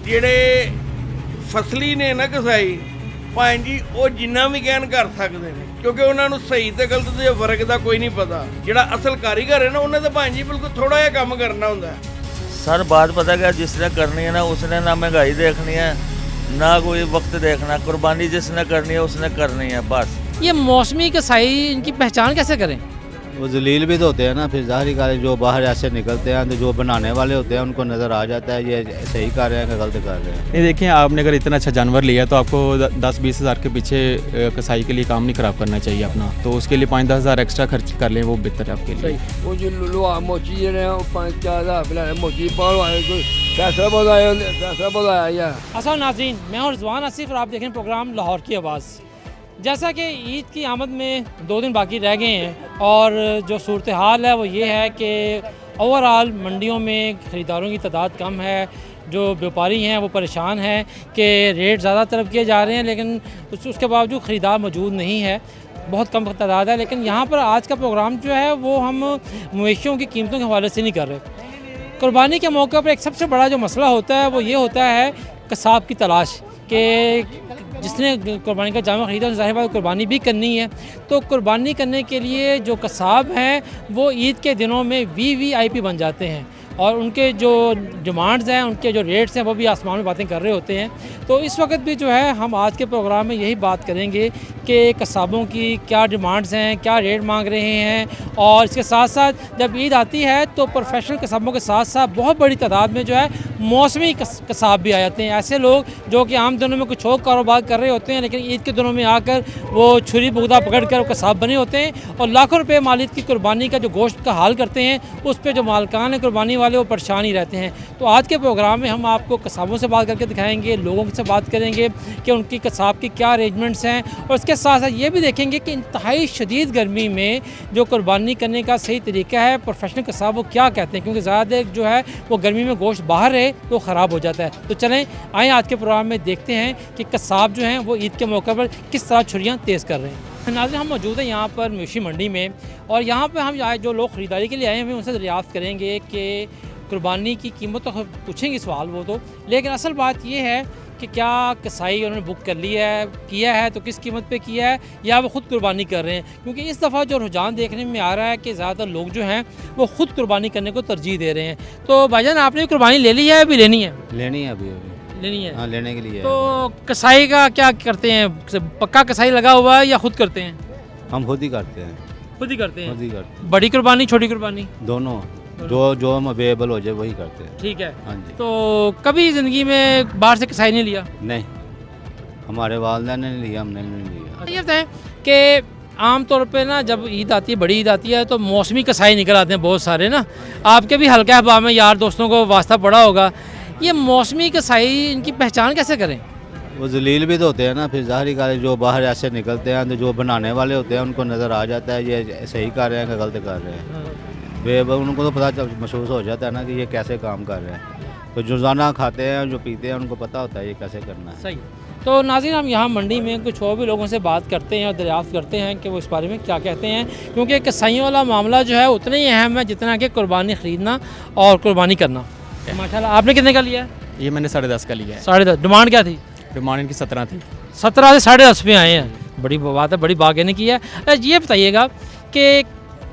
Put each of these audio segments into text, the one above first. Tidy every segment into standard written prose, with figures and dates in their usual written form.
ਜਿਹੜੇ ਫਸਲੀ ਨੇ ਨਾ ਕਸਾਈ ਭਾਂ ਜੀ ਉਹ ਜਿੰਨਾ ਵੀ ਕਹਿਣ ਕਰ ਸਕਦੇ ਨੇ, ਕਿਉਂਕਿ ਉਹਨਾਂ ਨੂੰ ਸਹੀ ਤੇ ਗਲਤ ਦੇ ਫਰਕ ਦਾ ਕੋਈ ਨਹੀਂ ਪਤਾ। ਜਿਹੜਾ ਅਸਲ ਕਾਰੀਗਰ ਹੈ ਨਾ ਉਹਨੇ ਤਾਂ ਭਾਂ ਜੀ ਬਿਲਕੁਲ ਥੋੜਾ ਜਿਹਾ ਕੰਮ ਕਰਨਾ ਹੁੰਦਾ। सर बात पता क्या, जिसने करनी है ना उसने ना महंगाई देखनी है ना कोई वक्त देखना, कुर्बानी जिसने करनी है उसने करनी है बस। ये मौसमी कसाई इनकी पहचान कैसे करें? वो जलील भी तो होते हैं ना, फिर ज़ाहिर कार जो बाहर ऐसे निकलते हैं तो जो बनाने वाले होते हैं उनको नज़र आ जाता है ये सही कर रहे हैं कि गलत कर रहे हैं। नहीं देखिए, आपने अगर इतना अच्छा जानवर लिया तो आपको 10-20 हज़ार के पीछे कसाई के लिए काम नहीं ख़राब करना चाहिए अपना, तो उसके लिए 5-10 हज़ार एक्स्ट्रा खर्च कर लें, वो बेहतर है आपके लिए। वो जो लुआ मोची ने 5-4 हज़ार मोची पालवाए पैसा बताया यार। अस्सलाम नाज़रीन, मैं हूं रिजवान आसिफ और आप देखें प्रोग्राम लाहौर की आवाज़। जैसा कि ईद की आमद में 2 दिन बाकी रह गए हैं और जो सूरत हाल है वो ये है कि ओवरऑल मंडियों में ख़रीदारों की तादाद कम है, जो व्यापारी हैं वो परेशान हैं कि रेट ज़्यादा तलब किए जा रहे हैं लेकिन उसके बावजूद ख़रीदार मौजूद नहीं है, बहुत कम तादाद है। लेकिन यहाँ पर आज का प्रोग्राम जो है वो हम मवेशियों की कीमतों के हवाले से नहीं कर रहे। कुर्बानी के मौके पर एक सबसे बड़ा जो मसला होता है वो ये होता है कसाब की तलाश, कि जिसने कुर्बानी का जामा ख़रीदा ज़ाहिर बात कुर्बानी भी करनी है, तो कुर्बानी करने के लिए जो कसाब हैं वो ईद के दिनों में वीवीआईपी बन जाते हैं और उनके जो डिमांड्स हैं, उनके जो रेट्स हैं वो भी आसमान में बातें कर रहे होते हैं। तो इस वक्त भी जो है हम आज के प्रोग्राम में यही बात करेंगे कि कसाबों की क्या डिमांड्स हैं, क्या रेट मांग रहे हैं, और इसके साथ साथ जब ईद आती है तो प्रोफेशनल कसाबों के साथ साथ बहुत बड़ी तादाद में जो है मौसमी कसाब भी आ जाते हैं। ऐसे लोग जो कि आम दिनों में कुछ और कारोबार कर रहे होते हैं लेकिन ईद के दिनों में आकर वो छुरी बुगदा पकड़ कर कसाब बने होते हैं और लाखों रुपये मालिक की कुर्बानी का जो गोश्त का हाल करते हैं, उस पर जो मालकान है कुर्बानी वाले वो परेशान ही रहते हैं। तो आज के प्रोग्राम में हम आपको कसाबों से बात करके दिखाएंगे, लोगों से बात करेंगे कि उनकी कसाब की क्या अरेंजमेंट्स हैं, और उसके साथ साथ ये भी देखेंगे कि इंतहाई शदीद गर्मी में जो कुर्बानी करने का सही तरीका है, प्रोफेशनल कसाब वो क्या कहते हैं, क्योंकि ज़्यादा देर जो है वो गर्मी में गोश्त बाहर रहे तो ख़राब हो जाता है। तो चलें आए आज के प्रोग्राम में देखते हैं कि कसाब जो हैं वो ईद के मौके पर किस तरह छुरियाँ तेज़ कर रहे हैं। नाज़रीन, हम मौजूद हैं यहाँ पर मवेशी मंडी में और यहाँ पर हम जो लोग ख़रीदारी के लिए आए हैं उनसे दरियाफ़्त करेंगे कि कुर्बानी की कीमत तो पूछेंगे सवाल वो तो, लेकिन असल बात ये है कि क्या कसाई उन्होंने बुक कर किया है तो किस कीमत पे किया है या वो ख़ुद कुर्बानी कर रहे हैं, क्योंकि इस दफ़ा जो रुझान देखने में आ रहा है कि ज़्यादातर लोग जो हैं वो ख़ुद कुर्बानी करने को तरजीह दे रहे हैं। तो भाईजान, आपने कुर्बानी ले ली है, अभी लेनी है? लेनी है अभी लेनी है। हाँ, लेने के लिए। तो कसाई का क्या करते हैं, पक्का कसाई लगा हुआ है या ख़ुद करते हैं? हम खुद ही करते हैं। खुद ही करते हैं? खुद ही करते हैं। बड़ी कुर्बानी छोटी कुर्बानी दोनों, जो हम अवेलेबल हो जाए वही करते हैं। ठीक है। हाँ जी। तो कभी ज़िंदगी में बाहर से कसाई नहीं लिया? नहीं, हमारे वालिदैन ने नहीं लिया, हमने नहीं लिया। ये बताएं कि आम तौर पे ना जब ईद आती है, बड़ी ईद आती है, तो मौसमी कसाई निकल आते हैं बहुत सारे ना, आपके भी हल्का अहबाब में यार दोस्तों को वास्ता पड़ा होगा। ये मौसमी कसाई इनकी पहचान कैसे करें? वो जलील भी तो होते हैं ना, फिर ज़ाहिर कार जो बाहर ऐसे निकलते हैं तो जो बनाने वाले होते हैं उनको नज़र आ जाता है ये सही कर रहे हैं कि गलत कर रहे हैं। वे उनको तो पता महसूस हो जाता है ना कि ये कैसे काम कर रहे हैं, तो जो रोज़ाना खाते हैं जो पीते हैं उनको पता होता है ये कैसे करना है। सही। तो नाज़रीन, हम यहाँ मंडी में कुछ और भी लोगों से बात करते हैं और दरियाफ़्त करते हैं कि वो इस बारे में क्या कहते हैं, क्योंकि कसाईयों वाला मामला जो है उतना ही अहम है जितना कि कुर्बानी ख़रीदना और कुर्बानी करना। माशाल्लाह, आपने कितने का लिया है? ये मैंने 10.5 का लिया है। 10.5। डिमांड क्या थी? डिमांड इनकी 17 थी। 17 से 10.5 पे आए हैं, बड़ी बात है, बड़ी बार्गेनिंग की है। ये बताइएगा कि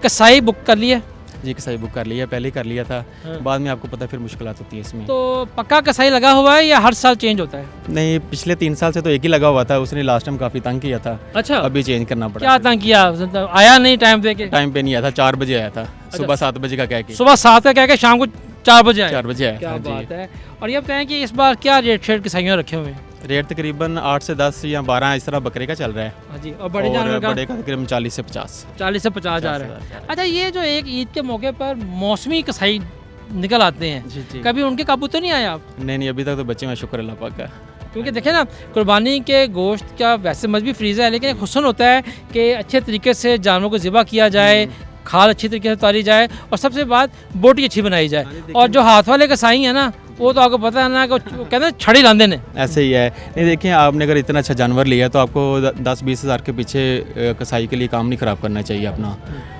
कसाई बुक कर लिया? जी, कसाई बुक कर लिया, पहले ही कर लिया था। हाँ। बाद में आपको पता फिर मुश्किलात होती है इसमें। तो पक्का कसाई लगा हुआ है या हर साल चेंज होता है? नहीं, पिछले 3 साल से तो एक ही लगा हुआ था, उसने लास्ट टाइम काफ़ी तंग किया था। अच्छा। अभी चेंज करना पड़ा। क्या तंग किया? आया नहीं टाइम पे के? टाइम पे नहीं आया था, 4 बजे आया था। सुबह 7 बजे का कह के सुबह 7 का कह के शाम को 4 बजे आया? 4 बजे आया। क्या हाँ बात जी। है। और ये बताएं कि इस बार क्या रेट शेट कसाइयों रखे हुए हैं? रेट तकरीबन 8 से 10 या 12 इस तरह बकरे का चल रहा है। हाँ जी। और बड़े जानवर का? बड़े का तकरीबन 40 से 50। 40 से 50 जा रहा है। अच्छा, ये जो एक ईद के मौके पर मौसमी कसाई निकल आते हैं, जी जी। कभी उनके काबू तो नहीं आया आप? नहीं, अभी तक तो बच्चे में शुक्र अल्लाह पाक का। क्योंकि देखें ना, कुर्बानी के गोश्त का वैसे मजहबी फ्रीज़ है, लेकिन एक हुस्न होता है कि अच्छे तरीके से जानवरों को ज़िबा किया जाए, खाल अच्छी तरीके से उतारी जाए और सबसे बात बोटी अच्छी बनाई जाए। और जो हाथ वाले कसाई हैं ना, वो तो आपको पता है ना कि कहते हैं छड़ी लांदे ने। ऐसे ही है। नहीं देखिए, आपने अगर इतना अच्छा जानवर लिया तो आपको 10-20 हज़ार के पीछे कसाई के लिए काम नहीं ख़राब करना चाहिए अपना,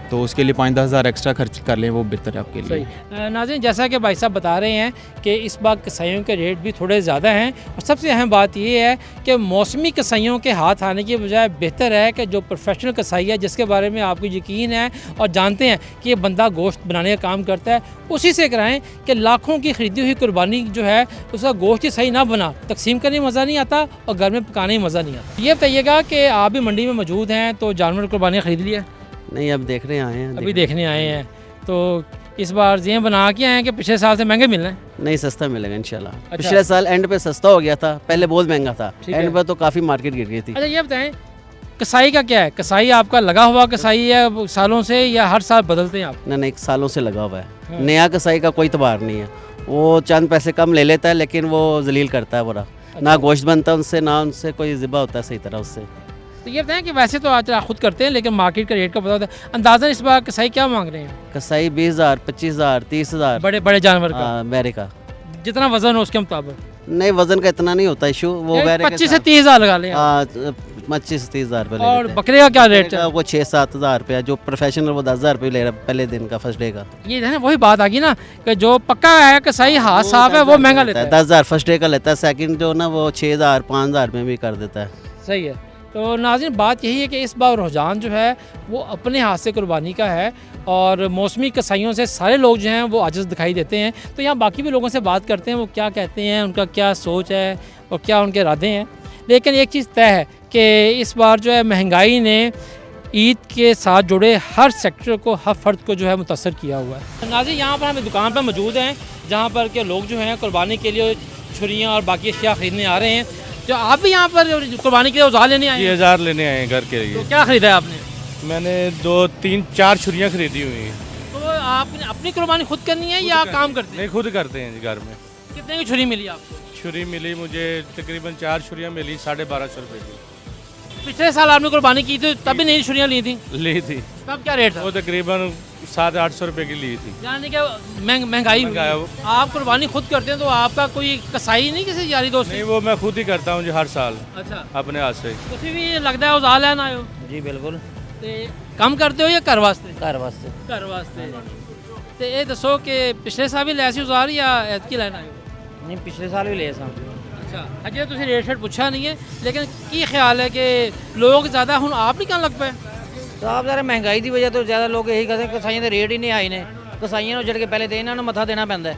तो उसके लिए 5-10 हज़ार एक्स्ट्रा खर्च कर लें वो बेहतर है आपके लिए। नाज़रीन, जैसा कि भाई साहब बता रहे हैं कि इस बार कसाईयों के रेट भी थोड़े ज़्यादा हैं, और सबसे अहम बात ये है कि मौसमी कसाईयों के हाथ आने की बजाय बेहतर है कि जो प्रोफेशनल कसाई है, जिसके बारे में आपको यकीन है और जानते हैं कि ये बंदा गोश्त बनाने का काम करता है, उसी से कराएं कि लाखों की ख़रीदी हुई कुर्बानी जो है उसका गोश्त ही सही ना बना, तकसीम करने में मज़ा नहीं आता और घर में पकाने में मज़ा नहीं आता। ये बताइएगा कि आप भी मंडी में मौजूद हैं तो जानवर कुर्बानी ख़रीद लिया? नहीं, अब देखने आए हैं। अभी देखने आए हैं, तो इस बार ये बना के आए हैं कि पिछले साल से महंगे मिल रहे हैं? नहीं, सस्ता मिलेगा इंशाल्लाह। अच्छा। पिछले साल एंड पे सस्ता हो गया था, पहले बहुत महंगा था, ठीक है। एंड पे तो काफ़ी मार्केट गिर गई थी। अच्छा, ये बताएं कसाई का क्या है? कसाई आपका लगा हुआ कसाई है सालों से या हर साल बदलते हैं आप? नहीं, सालों से लगा हुआ है। नया कसाई का कोई तबार नहीं है, वो चंद पैसे कम ले लेता है लेकिन वो जलील करता है बुरा। ना गोश्त बनता है उनसे, ना उनसे कोई ज़िबा होता है सही तरह उससे। तो ये बताएं कि वैसे तो आज खुद करते हैं लेकिन मार्केट का रेट का पता होता है। अंदाज़ा इस बार कसाई क्या मांग रहे हैं? कसाई 20,000, 25,000, 30,000 बड़े बड़े जानवर का बैरे का। जितना वजन हो उसके मुताबिक? नहीं, वजन का इतना नहीं होता इशू, वो बैरे 25 से 30,000 लगा लें। 25 से 30,000 रुपये ले और लेते हैं। बकरे का क्या रेट बकरे का वो 6-7 हज़ार रुपया, जो प्रोफेशनल वो 10,000 रुपये ले रहा है पहले दिन का, फर्स्ट डे का। ये है ना, वही बात आ गई ना कि जो पक्का है कसाई हाथ साफ है वो महंगा लेता है। 10,000 फर्स्ट डे का लेता है, सेकंड जो ना वो 6,000 5,000 में भी कर देता है। सही है। तो नाज़रीन, बात यही है कि इस बार रुझान जो है वो अपने हाथ से कुर्बानी का है और मौसमी कसाइयों से सारे लोग जो हैं वो आजिज़ दिखाई देते हैं। तो यहाँ बाकी भी लोगों से बात करते हैं वो क्या कहते हैं, उनका क्या सोच है और क्या उनके इरादे हैं। लेकिन एक चीज़ तय है कि इस बार जो है महंगाई ने ईद के साथ जुड़े हर सेक्टर को, हर फर्द को जो है मुतासर किया हुआ है। नाज़रीन, यहाँ पर हमें दुकान पर मौजूद हैं जहाँ पर के लोग जो हैं कुर्बानी के लिए छुरियाँ और बाकी अशिया ख़रीदने आ रहे हैं। जो आप भी यहाँ पर कुर्बानी के लिए औजार लेने आए हैं? 10,000 लेने आए हैं घर के लिए। तो क्या ख़रीदा है आपने? मैंने 2, 3, 4 छुरियाँ खरीदी हुई हैं। तो आपने अपनी कुर्बानी खुद करनी है या काम करते हैं? नहीं, खुद करते हैं जी घर में। कितने की छुरी मिली आपको? छुरी मिली मुझे तकरीबन 4 छुरियाँ मिली 1250 रुपये की। पिछले साल आपने कुर्बानी की थी तभी नई छुरियाँ ली थी? ली थी। तब क्या रेट था? वो तकरीबन 700-800 रुपये की ली थी। यानी कि महंगाई हुई है। आप कुर्बानी खुद करते हैं तो आपका कोई कसाई नहीं किसी यारी दोस्त? नहीं, वो मैं खुद ही करता हूँ जी हर साल। अच्छा, अपने हाथ से। ਤੁਸੀਂ ਵੀ ਲੱਗਦਾ ਹੈ ਉਜ਼ਾਰ ਲੈਣ ਆਏ ਹੋ? जी बिल्कुल, ਤੇ ਕੰਮ ਕਰਦੇ ਹੋ ਜਾਂ ਘਰ ਵਾਸਤੇ? घर वास्ते। ਘਰ ਵਾਸਤੇ। ਤੇ ਇਹ ਦੱਸੋ ਕਿ ਪਿਛਲੇ ਸਾਲ ਵੀ ਲਿਆ ਸੀ ਉਜ਼ਾਰ ਜਾਂ ਐਤਕੀ ਲੈਣ ਆਏ ਹੋ? नहीं, पिछले साल भी ले सा। ਅੱਛਾ, ਅਜੇ ਤੁਸੀਂ ਰੇਟ ਸ਼ੇਟ ਪੁੱਛਿਆ ਨਹੀਂ ਹੈ, ਲੇਕਿਨ ਕੀ ਖਿਆਲ ਹੈ ਕਿ ਲੋਕ ਜ਼ਿਆਦਾ ਹੁਣ ਆਪ ਨਹੀਂ ਕਰਨ ਲੱਗ ਪਏ? तो आप ज़रा महंगाई की वजह तो ज़्यादा लोग यही कहते हैं कसाइयों के रेट ही नहीं आए ने, कसाइयों ਨੂੰ ਜੜ ਕੇ ਪਹਿਲੇ ਤੇ ਇਹਨਾਂ ਨੂੰ ਮੱਥਾ ਦੇਣਾ ਪੈਂਦਾ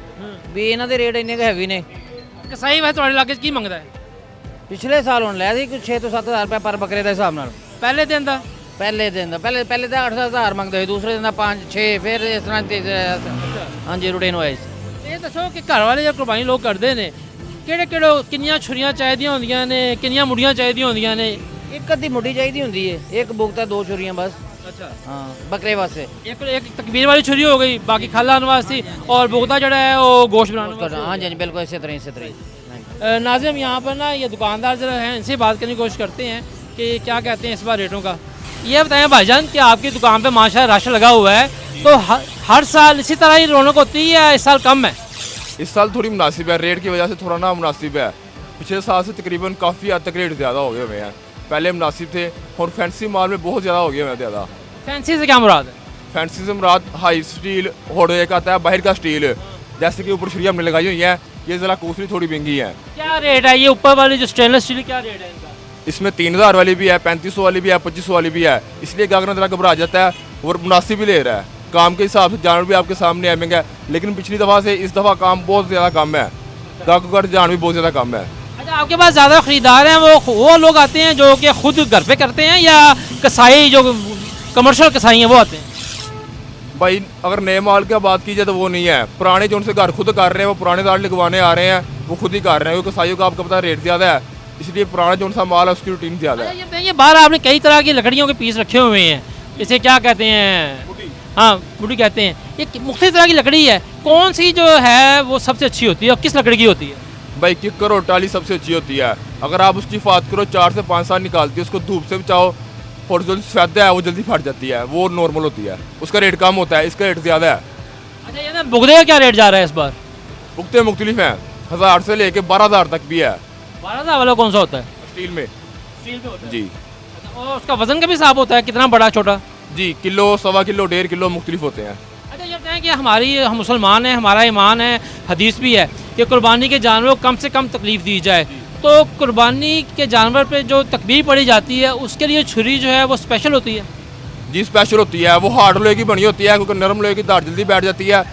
ਵੀ ਇਹਨਾਂ ਦੇ ਰੇਟ ਇੰਨੇ ਕੁ ਹੈਵੀ ਨੇ। ਕਸਾਈ ਵੈਸੇ ਤੁਹਾਡੇ ਇਲਾਕੇ 'ਚ ਕੀ ਮੰਗਦਾ ਹੈ? ਪਿਛਲੇ ਸਾਲ ਹੁਣ ਲਿਆ ਸੀ ਕੁਝ 6 ਤੋਂ 7 ਹਜ਼ਾਰ ਰੁਪਏ ਪਰ ਬੱਕਰੇ ਦੇ ਹਿਸਾਬ ਨਾਲ। ਪਹਿਲੇ ਦਿਨ ਦਾ? ਪਹਿਲੇ ਦਿਨ ਦਾ ਪਹਿਲੇ ਤਾਂ 8-10 ਹਜ਼ਾਰ ਮੰਗਦੇ ਸੀ, ਦੂਸਰੇ ਦਿਨ ਦਾ 5-6 ਫਿਰ ਇਸ ਤਰ੍ਹਾਂ ਹਾਂਜੀ ਰੂਟੀਨ ਹੋਇਆ ਸੀ। ਇਹ ਦੱਸੋ ਕਿ ਘਰ ਵਾਲੇ ਜੇ ਕੁਰਬਾਨੀ ਲੋਕ ਕਰਦੇ ਨੇ ਕਿਹੜੇ ਕਿੰਨੀਆਂ ਛੁਰੀਆਂ ਚਾਹੀਦੀਆਂ ਹੁੰਦੀਆਂ ਨੇ, ਕਿੰਨੀਆਂ ਮੁੜੀਆਂ ਚਾਹੀਦੀਆਂ ਹੁੰਦੀਆਂ ਨੇ? ਇੱਕ ਅੱਧੀ ਮੁੱਢੀ ਚਾਹੀਦੀ ਹੁੰਦੀ ਹੈ, ਇੱਕ ਬੁਗਤਾ 2 ਛੁਰੀਆਂ ਬਸ। ਅੱਛਾ, ਹਾਂ ਬੱਕਰੇ ਵਾਸਤੇ। एक तकबीर वाली छुरी हो गई, बाकी खाला नवाज और बोगदा जड़ा है वो गोश्त बनाने वास्ते। हाँ जी बिल्कुल इसी तरह। नाज़िम, यहाँ पर ना ये दुकानदार जरा हैं, इनसे बात करने की कोशिश करते हैं कि क्या कहते हैं इस बार रेटों का। ये बताएं भाईजान कि आपकी दुकान पे माशाल्लाह रश लगा हुआ है, तो हर साल इसी तरह ही रौनक होती है या इस साल कम है? इस साल थोड़ी मुनासिब है, रेट की वजह से थोड़ा ना मुनासिब है। पिछले साल से तकरीबन काफ़ी हद तक रेट ज़्यादा हो गए हुए हैं, पहले मुनासिब थे और फैंसी माल में बहुत ज़्यादा हो गए हुए हैं ज़्यादा। फैंसी से क्या मुराद है? फैंसी से मुराद हाई स्टील और एक आता है बाहर का स्टील, जैसे कि ऊपर छुरी हमने लगाई हुई है, ये ज़रा कोसरी थोड़ी महंगी है। क्या रेट है ये ऊपर वाली जो स्टेनलेस स्टील, क्या रेट है इनका? इसमें 3,000 वाली भी है, 3500 वाली भी है, 2500 वाली भी है, इसलिए गागरा ज़रा घबरा जाता है और मुनासिब भी ले रहा है। काम के हिसाब से जानवर भी आपके सामने है महंगा, लेकिन पिछली दफ़ा से इस दफ़ा काम बहुत ज़्यादा कम है, गागरा जानवर भी बहुत ज़्यादा कम है। अच्छा, आपके पास ज़्यादा ख़रीदार हैं वो लोग आते हैं जो कि खुद घर पे करते हैं या कसाई जो कमर्शियल कसाई हैं वो आते हैं? भाई अगर नए माल की बात की जाए तो वो नहीं है, पुराने जो उनसे घर खुद कर रहे हैं वो पुराने दाल लिखवाने आ रहे हैं, वो खुद ही कर रहे हैं, क्योंकि कसाईयों का आपको पता है रेट ज़्यादा है, इसलिए पुराना जो उनका माल है उसकी रूटीन ज़्यादा है। ये बताइए, बाहर आपने कई तरह की लकड़ियों के पीस रखे हुए हैं, इसे क्या कहते हैं? हाँ, बुढ़ी कहते हैं। ये मुख्तलिफ तरह की लकड़ी है, कौन सी जो है वो सबसे अच्छी होती है और किस लकड़ी की होती है? भाई किक्कर और टाली सबसे अच्छी होती है, अगर आप उसकी हिफाजत करो 4 से 5 साल निकालती है, उसको धूप से बचाओ और जो सफेद है वो जल्दी फट जाती है, वो नॉर्मल होती है, उसका रेट कम होता है, इसका रेट ज़्यादा है। अच्छा, ये ना बुगदे का क्या रेट जा रहा है इस बार? उगते मुख्तलिफ हैं, 1000 से लेके 12,000 तक भी है। 12,000 वाला कौन सा होता है? स्टील में स्टील में होता है जी। और उसका वजन का भी हिसाब होता है, कितना बड़ा छोटा? जी, किलो, सवा किलो, 1.5 किलो मुख्तलिफ होते हैं। अच्छा, ये बताएं कि हम मुसलमान हैं, हमारा ईमान है, हदीस भी है कि कुर्बानी के जानवरों को कम से कम तकलीफ़ दी जाए। तो कुर्बानी के जानवर पे जो तकबीर पड़ी जाती है उसके लिए छुरी जो है वो स्पेशल होती है। जी, स्पेशल होती है, वो हार्ड लोहे की बनी होती है, क्योंकि नरम लोहे की दाढ़ जल्दी बैठ जाती है,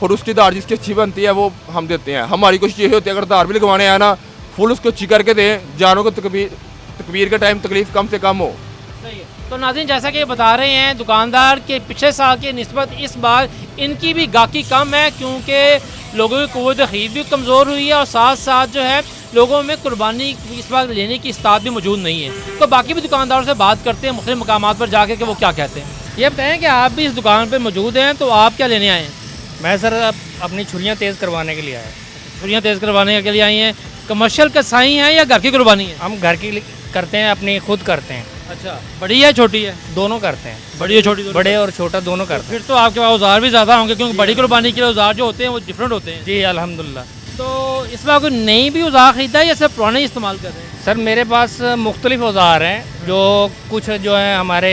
और उसकी दाढ़ जिसकी अच्छी बनती है वो हम देते हैं। हमारी कोशिश यही होती है, अगर दाढ़ भी लगवाने आए ना, फुल उसको अच्छी करके दें, जानवरों को तकबीर के टाइम तकलीफ कम से कम हो। सही है। तो नाज़रीन, जैसा कि बता रहे हैं दुकानदार के पिछले साल के निस्बत इस बार इनकी भी गाहकी कम है, क्योंकि लोगों की क़ुव्वत ख़रीद भी कमज़ोर हुई है और साथ साथ जो है लोगों में कुर्बानी इस बार लेने की इस्तात भी मौजूद नहीं है। तो बाकी भी दुकानदारों से बात करते हैं मुख्तलिफ मकामात पर जाकर कि वो क्या कहते हैं। ये बताएं कि आप भी इस दुकान पर मौजूद हैं, तो आप क्या लेने आए हैं? मैं सर अपनी छुरियाँ तेज़ करवाने के लिए आया। छुरियाँ तेज़ करवाने के लिए आई हैं। कमर्शियल कसाई हैं या घर की कुर्बानी है? हम घर की करते हैं, अपनी खुद करते हैं। अच्छा, बड़ी है छोटी है? दोनों करते हैं, बड़ी है छोटी दोनों? बड़े और छोटा दोनों करते हैं। फिर तो आपके पास औजार भी ज़्यादा होंगे, क्योंकि बड़ी कुर्बानी के लिए औजार जो होते हैं वो डिफरेंट होते हैं। जी अल्हम्दुलिल्लाह। तो इस बार कोई नई भी औजार ख़रीदा है या सिर्फ पुराने ही इस्तेमाल कर रहे हैं? सर मेरे पास मुख्तलिफ औजार हैं, जो कुछ जो हैं हमारे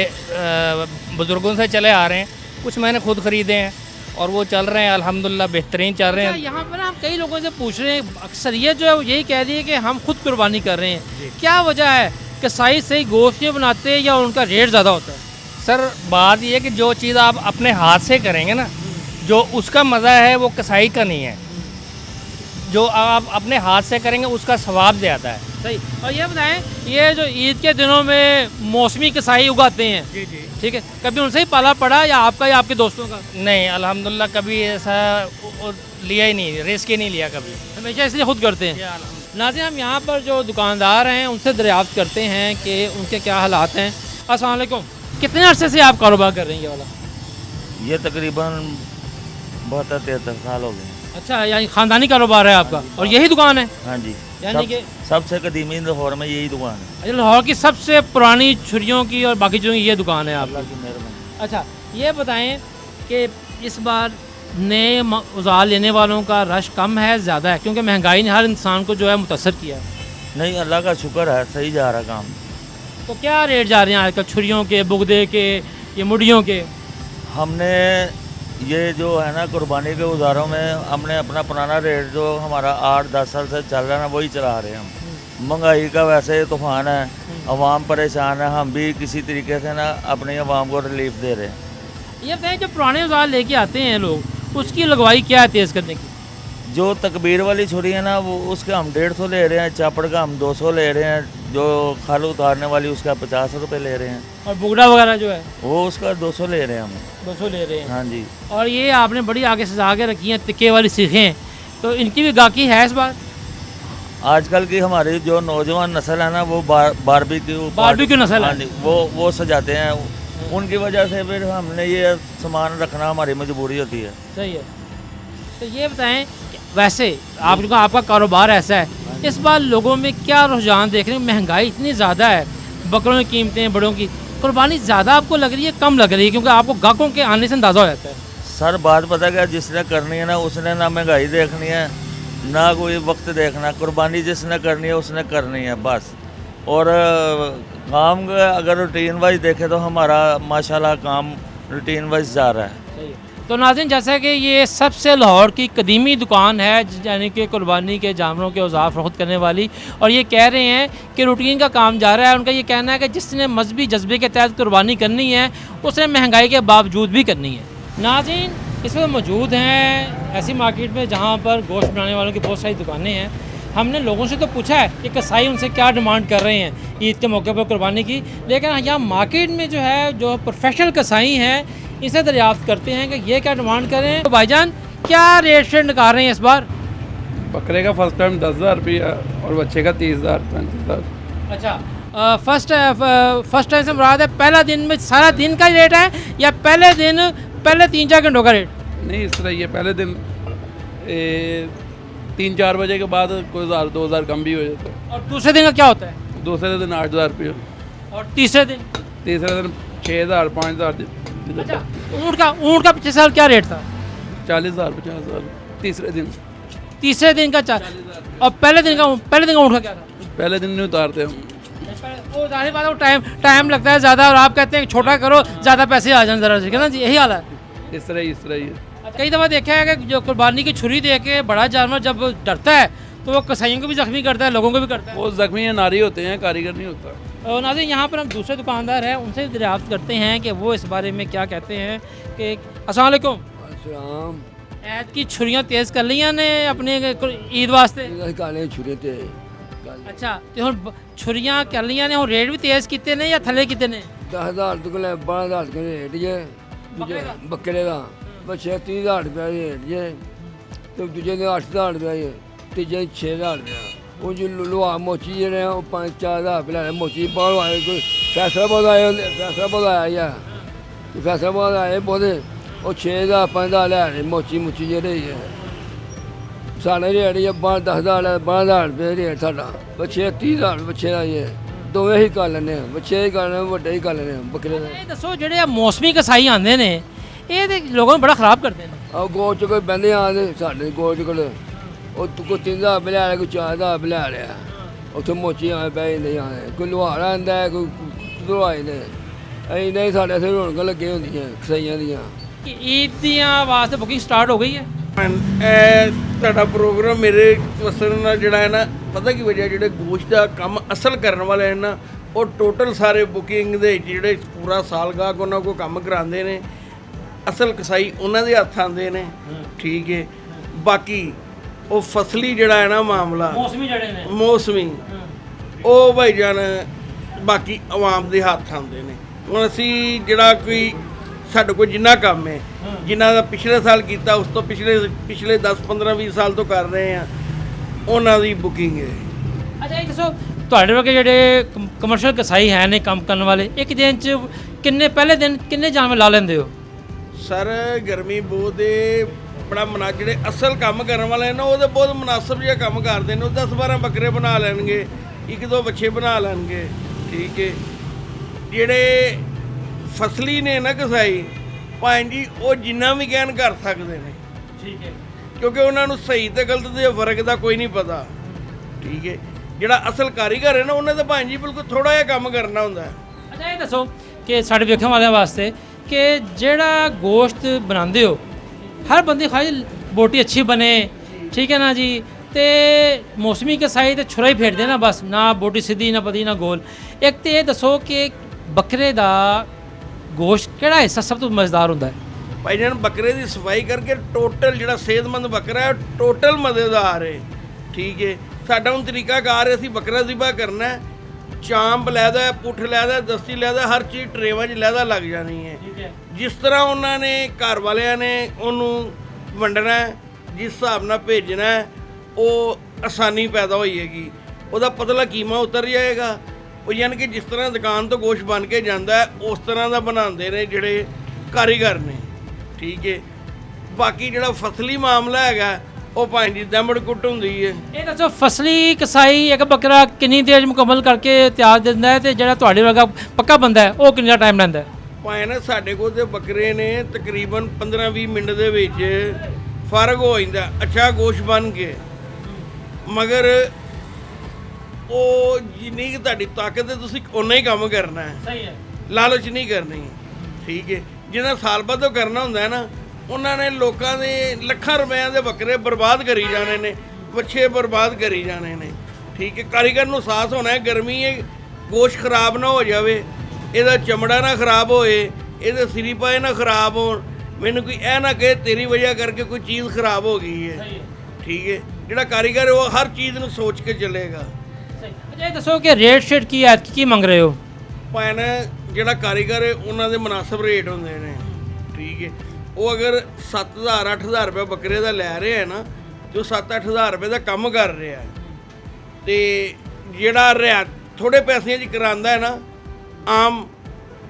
बुज़ुर्गों से चले आ रहे हैं, कुछ मैंने खुद ख़रीदे हैं और वो चल रहे हैं अल्हम्दुलिल्लाह, बेहतरीन चल रहे हैं। यहाँ पर हम कई लोगों से पूछ रहे हैं, अक्सरियत जो है वो यही कह रही है कि हम खुद कुर्बानी कर रहे हैं। क्या वजह है कि कसाई सही गोश्त नहीं बनाते हैं या उनका रेट ज़्यादा होता है? सर बात ये है कि जो चीज़ आप अपने हाथ से करेंगे ना, जो उसका मज़ा है वो कसाई का नहीं है। जो आप अपने हाथ से करेंगे उसका सवाब ज़्यादा है। सही। और ये बताएं, ये जो ईद के दिनों में मौसमी कसाई उगाते हैं, जी जी, ठीक है, कभी उनसे ही पाला पड़ा या आपका या आपके दोस्तों का? नहीं अल्हम्दुलिल्लाह, कभी ऐसा लिया ही नहीं, रिस्क ही नहीं लिया कभी, हमेशा इसलिए खुद करते हैं। नाज़रीन, हम यहाँ पर जो दुकानदार हैं उनसे दरियाफ्त करते हैं कि उनके क्या हालात हैं। अस्सलाम वालेकुम, कितने अरसे से आप कारोबार कर रहे हैं ये वाला? ये तकरीबन 72-73 साल हो गए। अच्छा, यानी ख़ानदानी कारोबार है आपका, और यही दुकान है? हाँ जी, यानी कि सबसे कदीमी लाहौर में यही दुकान है। अच्छा, लाहौर की सबसे पुरानी छुरियों की और बाकी चीज़ों की ये दुकान है आपकी? अल्लाह की मेहरबानी। अच्छा, ये बताएं कि इस बार नए औजार लेने वालों का रश कम है ज़्यादा है? क्योंकि महंगाई ने हर इंसान को जो है मुतासर किया है। नहीं, अल्लाह का शुक्र है, सही जा रहा काम। तो क्या रेट जा रहे हैं आजकल छुरियों के, बुगदे के, ये मुड़ियों के? हमने ये जो है ना कुर्बानी के औजारों में हमने अपना पुराना रेट जो हमारा 8-10 साल से चल रहा है ना वही चला रहे हैं हम। महंगाई का वैसे तूफान है, अवाम परेशान है, हम भी किसी तरीके से ना अपनी अवाम को रिलीफ दे रहे हैं। ये बताएं, जो पुराने औजार लेके आते हैं लोग, उसकी लगवाई क्या है तेज़ करने की? जो तकबीर वाली छुरी है ना वो उसके हम 150 ले रहे हैं, चापड़ का हम 200 ले रहे हैं, जो खाल उतारने वाली उसका 50 रुपये ले रहे हैं, और बुगड़ा वगैरह जो है वो उसका 200 ले रहे हैं हम। 200 ले रहे हैं? हाँ जी। और ये आपने बड़ी आगे सजा के रखी हैं तिक्के वाली सीखें, तो इनकी भी गाहकी है इस बार? आजकल की हमारी जो नौजवान नस्ल है ना वो बारबेक्यू नस्ल है। हाँ जी, वो सजाते हैं, उनकी वजह से फिर हमने ये सामान रखना हमारी मजबूरी होती है। सही है। तो ये बताएं, वैसे आपका कारोबार ऐसा है, इस बार लोगों में क्या रुझान देख रहे हैं? महंगाई इतनी ज़्यादा है, बकरों की कीमतें, बड़ों की कुर्बानी ज़्यादा आपको लग रही है कम लग रही है? क्योंकि आपको गाहकों के आने से अंदाज़ा हो जाता है। सर बात पता क्या, जिसने करनी है ना उसने ना महंगाई देखनी है ना कोई वक्त देखना, कुर्बानी जिसने करनी है उसने करनी है बस। और काम अगर रूटीन वाइज देखे तो हमारा माशाल्लाह काम रूटीन वाइज जा रहा है। तो नाज़रीन, जैसा कि ये सबसे लाहौर की कदीमी दुकान है यानी कि कुर्बानी के जानवरों के औजार फ़रोख्त करने वाली, और ये कह रहे हैं कि रूटीन का काम जा रहा है। उनका ये कहना है कि जिसने मजहबी जज्बे के तहत कुर्बानी करनी है उसने महंगाई के बावजूद भी करनी है। नाज़रीन, इस वक्त मौजूद हैं ऐसी मार्केट में जहाँ पर गोश्त बनाने वालों की बहुत सारी दुकानें हैं। हमने लोगों से तो पूछा है कि कसाई उनसे क्या डिमांड कर रहे हैं ईद के मौके पर कुर्बानी की, लेकिन यहाँ मार्केट में जो है जो प्रोफेशनल कसाई हैं इसे दरियाफ्त करते हैं कि ये क्या डिमांड कर रहे हैं। तो भाईजान, क्या रेट शेट निकाल रहे हैं इस बार? बकरे का फर्स्ट टाइम 10,000 रुपया और बच्चे का 30,000 35,000। अच्छा, फर्स्ट टाइम से मुराद है पहला दिन में सारा दिन का रेट है या पहले 3-4 घंटों का रेट? नहीं, इस तरह ये पहले दिन 3-4 बजे के बाद कोई 1,000-2,000 कम भी हो जाता है। और दूसरे दिन का क्या होता है? दूसरे दिन 8,000 रुपया। और तीसरे दिन? तीसरे दिन 6,000 5,000। अच्छा, ऊँट का पिछले साल क्या रेट था? 40,000 50,000 तीसरे दिन का 40,000। और पहले दिन का ऊँट का क्या था? पहले दिन नहीं उतारते हम। वो जाहिर बात है वो टाइम लगता है ज़्यादा, और आप कहते हैं कि छोटा करो ज़्यादा पैसे आ जाए ज़रा से, ना जी, यही हाल है। इस तरह ही है। कई दफ़ा देखा है कि जो कुर्बानी की छुरी दे के बड़ा जानवर जब डरता है तो वो कसाईयों को भी जख्मी करता है, लोगों को भी करता है। वो जख्मी नारी होते हैं, कारीगर नहीं होता। और नाज़रीन यहाँ पर हम दूसरे दुकानदार हैं, उनसे दरियाफ्त करते हैं कि वो इस बारे में क्या कहते हैं। कि अस्सलाम वालेकुम, अस्सलाम ऐद की छुरियाँ तेज़ कर लिया ने अपने ईद वास्ते? काले छुरे थे अच्छा, तो हम छुरियाँ कर लिया ने, रेट भी तेज़ किते ने या थले किते ने? 10,000 तक 12,000 के रेट जे बकरे का, बच्चे 30,000 रुपया रेट जे, तो दूजे ने 8,000 रुपया जे, तीजे 6,000 रुपया। वो जो लोहा मोची जे ने 5-4,000 रुपया मोची बाहर आए, कोई फैसलाबाद आए, फैसलाबाद आया तो फैसलाबाद आए बोले वो 6,000 5,000 लै रहे मोची मुची जे रही है। साढ़े रेट ये 12,000 रुपये रेट साढ़ा, बच्चे 30,000 बच्चे का ये दोवें ही कर लेने, बच्चे ही कर लेने, बड्डे ही कर लेने बकरे का। ਇਹ ਦੱਸੋ ਜਿਹੜੇ ਮੌਸਮੀ ਕਸਾਈ ਆਉਂਦੇ ਨੇ ਇਹ ਤੇ ਲੋਕਾਂ ਨੂੰ ਬੜਾ ਖਰਾਬ ਕਰਦੇ ਨੇ। ਆ ਗੋਲ ਚ ਕੋਈ ਬੰਦੇ ਆਉਂਦੇ ਸਾਡੇ ਗੋਲ ਚ ਕੋਲ, ਉਹ ਕੋਈ 3,000 ਬਲਿਆ ਰਿਹਾ, ਕੋਈ 4,000 ਬਲਿਆ ਰਿਹਾ, ਉੱਥੇ ਮੋਚੀ ਆਏ ਪਏ ਨਹੀਂ ਆਏ, ਕੋਈ ਲੁਹਾਰਾ ਆਉਂਦਾ ਹੈ, ਕੋਈ ਦਵਾਈ ਨੇ, ਅਸੀਂ ਨਹੀਂ ਸਾਡੇ ਇੱਥੇ ਰੌਣਕਾਂ ਲੱਗੀਆਂ ਹੁੰਦੀਆਂ ਕਸਾਈਆਂ ਦੀਆਂ। ਕਿ ਈਦ ਦੀਆਂ ਵਾਸਤੇ ਬੁਕਿੰਗ ਸਟਾਰਟ ਹੋ ਗਈ ਹੈ? ਇਹ ਤੁਹਾਡਾ ਪ੍ਰੋਗਰਾਮ ਮੇਰੇ ਵਸਣ ਨਾਲ ਜਿਹੜਾ ਹੈ ਨਾ, ਪਤਾ ਕੀ ਵਜ੍ਹਾ, ਜਿਹੜੇ ਗੋਸ਼ਤ ਦਾ ਕੰਮ ਅਸਲ ਕਰਨ ਵਾਲੇ ਨੇ ਨਾ, ਉਹ ਟੋਟਲ ਸਾਰੇ ਬੁਕਿੰਗ ਦੇ ਜਿਹੜੇ ਪੂਰਾ ਸਾਲ ਗਾਹਕ ਉਹਨਾਂ ਕੋਲ ਕੰਮ ਕਰਾਉਂਦੇ ਨੇ, ਅਸਲ ਕਸਾਈ ਉਹਨਾਂ ਦੇ ਹੱਥ ਆਉਂਦੇ ਨੇ, ਠੀਕ ਹੈ। ਬਾਕੀ ਉਹ ਫਸਲੀ ਜਿਹੜਾ ਹੈ ਨਾ ਮਾਮਲਾ, ਮੌਸਮੀ ਜਿਹੜੇ ਨੇ ਮੌਸਮੀ, ਉਹ ਭਾਈ ਜਾਨ ਬਾਕੀ ਆਵਾਮ ਦੇ ਹੱਥ ਆਉਂਦੇ ਨੇ। ਹੁਣ ਅਸੀਂ ਜਿਹੜਾ ਕੋਈ ਸਾਡੇ ਕੋਲ ਜਿੰਨਾ ਕੰਮ ਹੈ, ਜਿਨ੍ਹਾਂ ਦਾ ਪਿਛਲੇ ਸਾਲ ਕੀਤਾ, ਉਸ ਤੋਂ ਪਿਛਲੇ 10-15-20 ਸਾਲ ਤੋਂ ਕਰ ਰਹੇ ਆ, ਉਹਨਾਂ ਦੀ ਬੁਕਿੰਗ ਹੈ। ਅੱਛਾ ਇਹ ਦੱਸੋ ਤੁਹਾਡੇ ਵਰਗੇ ਜਿਹੜੇ ਕਮਰਸ਼ੀਅਲ ਕਸਾਈ ਹੈ ਨੇ ਕੰਮ ਕਰਨ ਵਾਲੇ, ਇੱਕ ਦਿਨ 'ਚ ਪਹਿਲੇ ਦਿਨ ਕਿੰਨੇ ਜਾਨਵਰ ਲਾ ਲੈਂਦੇ ਹੋ? ਸਰ ਗਰਮੀ ਬਹੁਤ ਹੈ, ਬੜਾ ਜਿਹੜੇ ਅਸਲ ਕੰਮ ਕਰਨ ਵਾਲੇ ਨੇ ਉਹ ਤਾਂ ਬਹੁਤ ਮੁਨਾਸਬ ਜਿਹਾ ਕੰਮ ਕਰਦੇ ਨੇ, ਉਹ 10-12 ਬੱਕਰੇ ਬਣਾ ਲੈਣਗੇ, 1-2 ਬੱਚੇ ਬਣਾ ਲੈਣਗੇ, ਠੀਕ ਹੈ। ਜਿਹੜੇ ਫਸਲੀ ਨੇ ਨਾ ਕਸਾਈ ਭਾਈ ਜੀ, ਉਹ ਜਿੰਨਾ ਵੀ ਕਹਿਣ ਕਰ ਸਕਦੇ ਨੇ, ਠੀਕ ਹੈ, ਕਿਉਂਕਿ ਉਹਨਾਂ ਨੂੰ ਸਹੀ ਤੇ ਗਲਤ ਦੇ ਫਰਕ ਦਾ ਕੋਈ ਨਹੀਂ ਪਤਾ, ਠੀਕ ਹੈ। ਜਿਹੜਾ ਅਸਲ ਕਾਰੀਗਰ ਹੈ ਨਾ, ਉਹਨੇ ਤਾਂ ਭਾਈ ਜੀ ਬਿਲਕੁਲ ਥੋੜਾ ਜਿਹਾ ਕੰਮ ਕਰਨਾ ਹੁੰਦਾ ਹੈ। ਅੱਛਾ ਇਹ ਦੱਸੋ ਕਿ ਸਾਡੇ ਵੇਖਣ ਵਾਲਿਆਂ ਵਾਸਤੇ ਕਿ ਜਿਹੜਾ ਗੋਸ਼ਤ ਬਣਾਉਂਦੇ ਹੋ, ਹਰ ਬੰਦੇ ਖਾਈ ਬੋਟੀ ਅੱਛੀ ਬਣੇ, ਠੀਕ ਹੈ ਨਾ ਜੀ, ਤੇ ਮੌਸਮੀ ਕਸਾਈ ਤੇ ਛੁਰਾ ਹੀ ਫੇਰਦੇ ਨਾ, ਬਸ ਨਾ ਬੋਟੀ ਸਿੱਧੀ ਨਾ ਪਤਲੀ ਨਾ ਗੋਲ। ਇੱਕ ਤੇ ਇਹ ਦੱਸੋ ਕਿ ਬੱਕਰੇ ਦਾ ਗੋਸ਼ਤ ਕਿਹੜਾ ਹਿੱਸਾ ਸਭ ਤੋਂ ਮਜ਼ੇਦਾਰ ਹੁੰਦਾ ਹੈ? ਭਾਈ ਜਾਨ ਬੱਕਰੇ ਦੀ ਸਫਾਈ ਕਰਕੇ ਟੋਟਲ ਜਿਹੜਾ ਸਿਹਤਮੰਦ ਬੱਕਰਾ ਹੈ, ਟੋਟਲ ਮਜ਼ੇਦਾਰ ਹੈ, ਠੀਕ ਹੈ। ਸਾਡਾ ਹੁਣ ਤਰੀਕਾਕਾਰ ਹੈ, ਅਸੀਂ ਬੱਕਰਾ ਜ਼ਿਬਾ ਕਰਨਾ ਹੈ, ਚਾਂਪ ਲੈਦਾ, ਪੁੱਠ ਲੈਦਾ, ਦਸਤੀ ਲੈਦਾ, ਹਰ ਚੀਜ਼ ਟਰੇਵਾਂ 'ਚ ਲੈਦਾ ਲੱਗ ਜਾਣੀ ਹੈ। ਜਿਸ ਤਰ੍ਹਾਂ ਉਹਨਾਂ ਨੇ ਘਰ ਵਾਲਿਆਂ ਨੇ ਉਹਨੂੰ ਵੰਡਣਾ, ਜਿਸ ਹਿਸਾਬ ਨਾਲ ਭੇਜਣਾ, ਉਹ ਆਸਾਨੀ ਪੈਦਾ ਹੋਈਏਗੀ, ਉਹਦਾ ਪਤਲਾ ਕੀਮਾ ਉਤਰ ਜਾਏਗਾ। ਉਹ ਯਾਨੀ ਕਿ ਜਿਸ ਤਰ੍ਹਾਂ ਦੁਕਾਨ ਤੋਂ ਗੋਸ਼ਤ ਬਣ ਕੇ ਜਾਂਦਾ ਹੈ, ਉਸ ਤਰ੍ਹਾਂ ਦਾ ਬਣਾਉਂਦੇ ਨੇ ਜਿਹੜੇ ਕਾਰੀਗਰ ਨੇ, ਠੀਕ ਹੈ। ਬਾਕੀ ਜਿਹੜਾ ਫਸਲੀ ਮਾਮਲਾ ਹੈਗਾ, ਉਹ ਭਾਈ ਜੀ ਦਮੜ ਕੁੱਟ ਹੁੰਦੀ ਹੈ। ਇਹ ਦੱਸੋ ਫਸਲੀ ਕਸਾਈ ਇੱਕ ਬੱਕਰਾ ਕਿੰਨੀ ਦੇਰ 'ਚ ਮੁਕੰਮਲ ਕਰਕੇ ਤਿਆਰ ਦਿੰਦਾ ਹੈ, ਤੇ ਜਿਹੜਾ ਤੁਹਾਡੇ ਵਰਗਾ ਪੱਕਾ ਬੰਦਾ ਹੈ ਉਹ ਕਿੰਨਾ ਟਾਈਮ ਲੈਂਦਾ ਹੈ? ਭਾਈ ਨਾ ਸਾਡੇ ਕੋਲ ਤੇ ਬੱਕਰੇ ਨੇ ਤਕਰੀਬਨ 15-20 ਮਿੰਟ ਦੇ ਵਿੱਚ ਫਰਕ ਹੋ ਜਾਂਦਾ ਅੱਛਾ ਗੋਸ਼ਤ ਬਣ ਕੇ, ਮਗਰ ਉਹ ਜਿੰਨੀ ਕਿ ਤੁਹਾਡੀ ਤਾਕਤ ਹੈ ਤੁਸੀਂ ਓਨਾ ਹੀ ਕੰਮ ਕਰਨਾ ਹੈ। ਸਹੀ ਹੈ, ਲਾਲਚ ਨਹੀਂ ਕਰਨੀ, ਠੀਕ ਹੈ। ਜਿਹਨਾਂ ਸਾਲ ਬਾਅਦ ਤੋਂ ਕਰਨਾ ਹੁੰਦਾ ਹੈ ਨਾ, ਉਹਨਾਂ ਨੇ ਲੋਕਾਂ ਦੇ ਲੱਖਾਂ ਰੁਪਇਆਂ ਦੇ ਬੱਕਰੇ ਬਰਬਾਦ ਕਰੀ ਜਾਣੇ ਨੇ, ਬੱਚੇ ਬਰਬਾਦ ਕਰੀ ਜਾਣੇ ਨੇ, ਠੀਕ ਹੈ। ਕਾਰੀਗਰ ਨੂੰ ਸਾਹਸ ਹੋਣਾ ਹੈ, ਗਰਮੀ ਹੈ, ਗੋਸ਼ਤ ਖਰਾਬ ਨਾ ਹੋ ਜਾਵੇ, ਇਹਦਾ ਚਮੜਾ ਨਾ ਖਰਾਬ ਹੋਏ, ਇਹਦੇ ਸਿਰੀ ਪਾਏ ਨਾ ਖਰਾਬ ਹੋਣ, ਮੈਨੂੰ ਕੋਈ ਇਹ ਨਾ ਕਹੇ ਤੇਰੀ ਵਜ੍ਹਾ ਕਰਕੇ ਕੋਈ ਚੀਜ਼ ਖਰਾਬ ਹੋ ਗਈ ਹੈ, ਠੀਕ ਹੈ। ਜਿਹੜਾ ਕਾਰੀਗਰ ਉਹ ਹਰ ਚੀਜ਼ ਨੂੰ ਸੋਚ ਕੇ ਚੱਲੇਗਾ। ਅੱਛਾ ਇਹ ਦੱਸੋ ਕਿ ਰੇਟ ਸ਼ੇਟ ਕੀ ਮੰਗ ਰਹੇ ਹੋ? ਭਾਵੇਂ ਨਾ ਜਿਹੜਾ ਕਾਰੀਗਰ ਹੈ ਉਹਨਾਂ ਦੇ ਮੁਨਾਸਬ ਰੇਟ ਹੁੰਦੇ ਨੇ, ਠੀਕ ਹੈ। ਉਹ ਅਗਰ 7,000-8,000 ਰੁਪਏ ਬੱਕਰੇ ਦਾ ਲੈ ਰਿਹਾ ਹੈ ਨਾ, ਤੇ ਉਹ 7-8,000 ਰੁਪਏ ਦਾ ਕੰਮ ਕਰ ਰਿਹਾ ਹੈ, ਤੇ ਜਿਹੜਾ ਰਿਆਤ ਥੋੜੇ ਪੈਸਿਆਂ 'ਚ ਕਰਾਉਂਦਾ ਹੈ ਨਾ ਆਮ,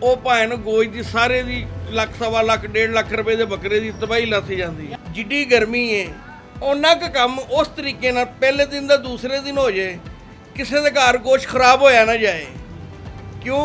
ਉਹ ਭਾਵੇਂ ਨਾ ਗੋਸ਼ਤ ਦੀ ਸਾਰੇ ਦੀ ਲੱਖ, ਸਵਾ ਲੱਖ, 1.5 ਲੱਖ ਰੁਪਏ ਦੇ ਬੱਕਰੇ ਦੀ ਤਬਾਹੀ ਲੱਥ ਜਾਂਦੀ ਹੈ। ਜਿੱਡੀ ਗਰਮੀ ਹੈ ਉਹਨਾਂ ਕੁ ਕੰਮ ਉਸ ਤਰੀਕੇ ਨਾਲ ਪਹਿਲੇ ਦਿਨ ਦਾ ਦੂਸਰੇ ਦਿਨ ਹੋ ਜਾਏ, ਕਿਸੇ ਦੇ ਘਰ ਗੋਸ਼ਤ ਖਰਾਬ ਹੋਇਆ ਨਾ ਜਾਏ। क्यों?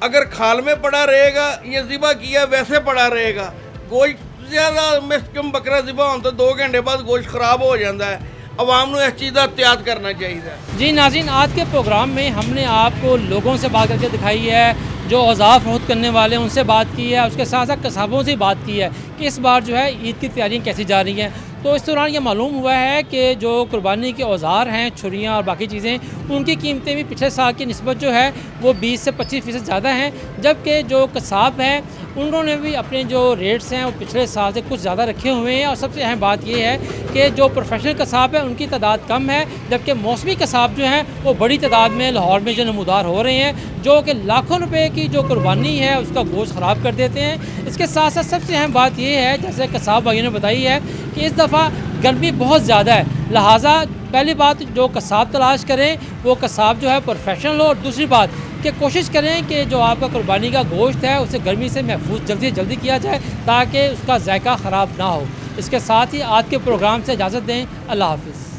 अगर खाल में पड़ा रहेगा, ये ज़िबा किया वैसे पड़ा रहेगा, गोश्त ज़्यादा में कम बकरा ज़िबा होता 2 घंटे बाद गोश्त ख़राब हो जाता है। ਆਵਾਮ ਨੂੰ ਇਸ ਚੀਜ਼ ਦਾ ਇhtiyat करना चाहिए। जी नाज़रीन, आज के प्रोग्राम में हमने आपको लोगों से बात करके दिखाई है, जो औज़ार फरोख्त करने वाले हैं उनसे बात की है, उसके साथ साथ कसाबों से बात की है कि इस बार जो है ईद की तैयारियां कैसी जा रही हैं। तो इस दौरान ये मालूम हुआ है कि जो कुर्बानी के औज़ार हैं, छुरियाँ और बाकी चीज़ें, उनकी कीमतें भी पिछले साल की निस्बत जो है वो 20 से 25% ज़्यादा हैं, जबकि जो कसाब हैं उन्होंने भी अपने जो रेट्स हैं वो पिछले साल से कुछ ज़्यादा रखे हुए हैं। और सबसे अहम बात ये है कि जो प्रोफेशनल कसाब है उनकी तादाद कम है, जबकि मौसमी कसाब जो हैं वो बड़ी तादाद में लाहौर में जो नमूदार हो रहे हैं, जो कि लाखों रुपए की जो कुर्बानी है उसका गोश्त ख़राब कर देते हैं। इसके साथ साथ सबसे अहम बात ये है, जैसे कसाब भाइयों ने बताई है, कि इस दफ़ा गर्मी बहुत ज़्यादा है, लिहाजा पहली बात जो कसाब तलाश करें वो कसाब जो है प्रोफेशनल हो, और दूसरी बात कि कोशिश करें कि जो आपका कुर्बानी का गोश्त है उसे गर्मी से महफूज जल्दी से जल्दी किया जाए ताकि उसका जायका ख़राब ना हो। इसके साथ ही आज के प्रोग्राम से इजाज़त दें। अल्लाह हाफ़िज़।